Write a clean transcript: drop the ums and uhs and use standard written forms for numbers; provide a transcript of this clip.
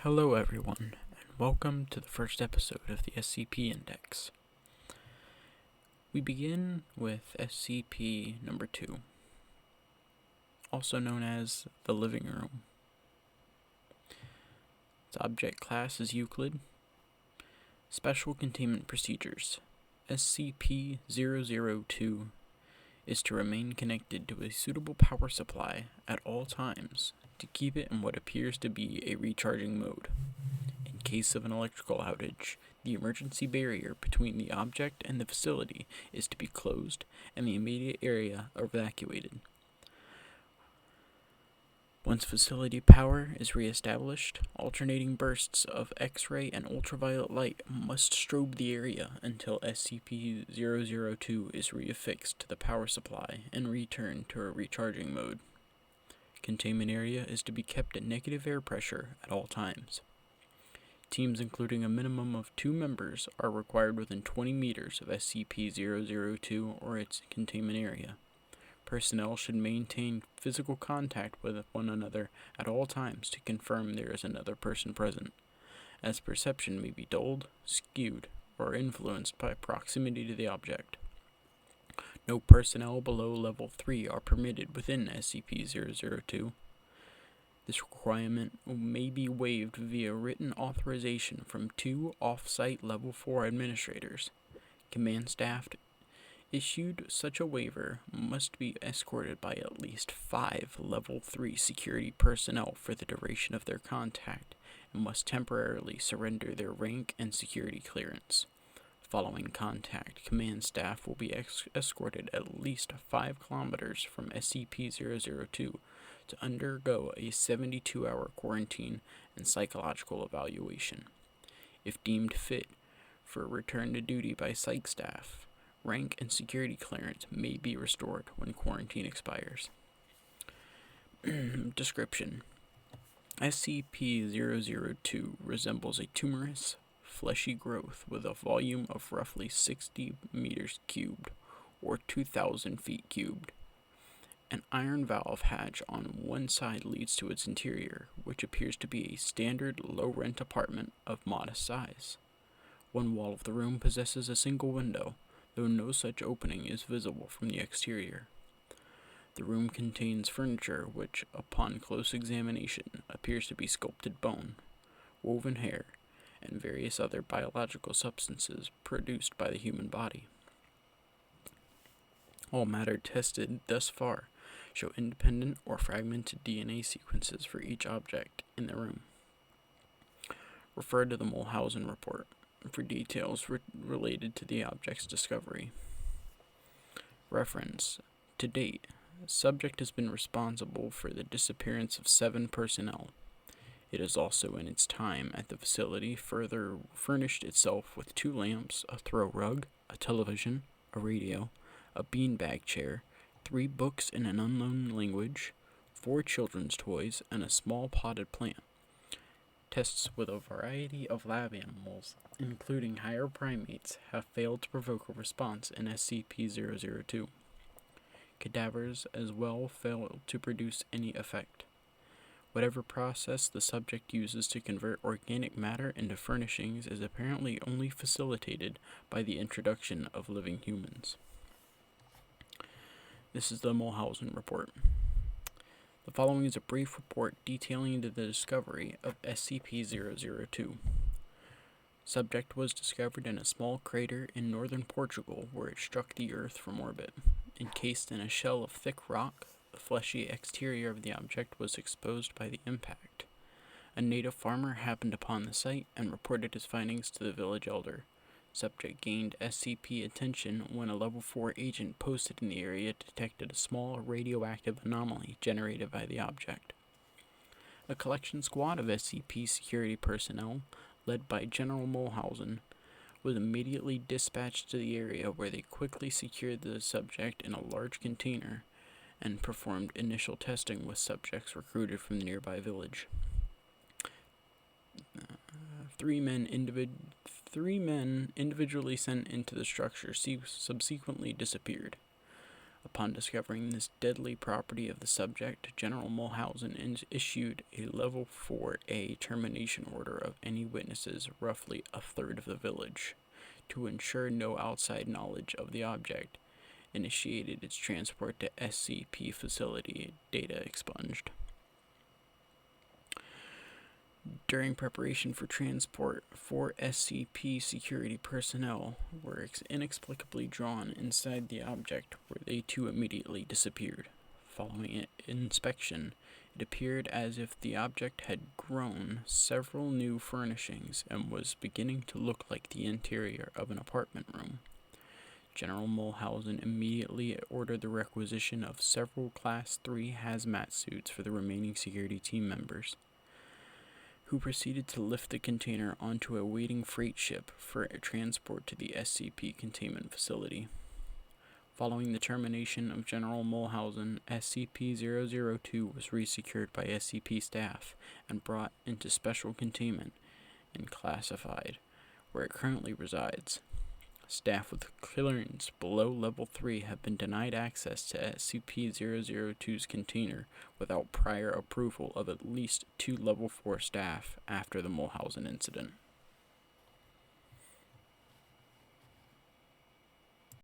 Hello everyone, and welcome to the first episode of the SCP Index. We begin with SCP-002, also known as the living room. Its object class is Euclid. Special containment procedures. SCP-002 is to remain connected to a suitable power supply at all times to keep it in what appears to be a recharging mode. In case of an electrical outage, the emergency barrier between the object and the facility is to be closed and the immediate area evacuated. Once facility power is re-established, alternating bursts of X-ray and ultraviolet light must strobe the area until SCP-002 is reaffixed to the power supply and returned to a recharging mode. Containment area is to be kept at negative air pressure at all times. Teams including a minimum of 2 members are required within 20 meters of SCP-002 or its containment area. Personnel should maintain physical contact with one another at all times to confirm there is another person present, as perception may be dulled, skewed, or influenced by proximity to the object. No personnel below Level 3 are permitted within SCP-002. This requirement may be waived via written authorization from 2 off-site Level 4 administrators. Command staff issued such a waiver must be escorted by at least 5 Level 3 security personnel for the duration of their contact and must temporarily surrender their rank and security clearance. Following contact, command staff will be escorted at least 5 kilometers from SCP-002 to undergo a 72-hour quarantine and psychological evaluation. If deemed fit for return to duty by psych staff, rank and security clearance may be restored when quarantine expires. Description: SCP-002 resembles a tumorous, fleshy growth with a volume of roughly 60 meters cubed, or 2,000 feet cubed. An iron valve hatch on one side leads to its interior, which appears to be a standard low-rent apartment of modest size. One wall of the room possesses a single window, though no such opening is visible from the exterior. The room contains furniture which, upon close examination, appears to be sculpted bone, woven hair, and various other biological substances produced by the human body. All matter tested thus far show independent or fragmented DNA sequences for each object in the room. Refer to the Mulhausen report for details related to the object's discovery. Reference: to date, the subject has been responsible for the disappearance of 7 personnel. It has also, in its time at the facility, further furnished itself with 2 lamps, a throw rug, a television, a radio, a beanbag chair, 3 books in an unknown language, 4 children's toys, and a small potted plant. Tests with a variety of lab animals, including higher primates, have failed to provoke a response in SCP-002. Cadavers as well failed to produce any effect. Whatever process the subject uses to convert organic matter into furnishings is apparently only facilitated by the introduction of living humans. This is the Mulhausen report. The following is a brief report detailing the discovery of SCP-002. Subject was discovered in a small crater in northern Portugal where it struck the Earth from orbit. Encased in a shell of thick rock, the fleshy exterior of the object was exposed by the impact. A native farmer happened upon the site and reported his findings to the village elder. Subject gained SCP attention when a Level 4 agent posted in the area detected a small radioactive anomaly generated by the object. A collection squad of SCP security personnel, led by General Mulhausen, was immediately dispatched to the area where they quickly secured the subject in a large container and performed initial testing with subjects recruited from the nearby village. 3 men individually sent into the structure subsequently disappeared. Upon discovering this deadly property of the subject, General Mulhausen issued a Level 4A termination order of any witnesses, roughly a third of the village, to ensure no outside knowledge of the object, initiated its transport to SCP facility, data expunged. During preparation for transport, 4 SCP security personnel were inexplicably drawn inside the object, where they too immediately disappeared. Following inspection, it appeared as if the object had grown several new furnishings and was beginning to look like the interior of an apartment room. General Mulhausen immediately ordered the requisition of several Class 3 hazmat suits for the remaining security team members, who proceeded to lift the container onto a waiting freight ship for transport to the SCP containment facility. Following the termination of General Mulhausen, SCP-002 was resecured by SCP staff and brought into special containment and classified, where it currently resides. Staff with clearance below Level 3 have been denied access to SCP-002's container without prior approval of at least 2 Level 4 staff after the Mulhausen incident.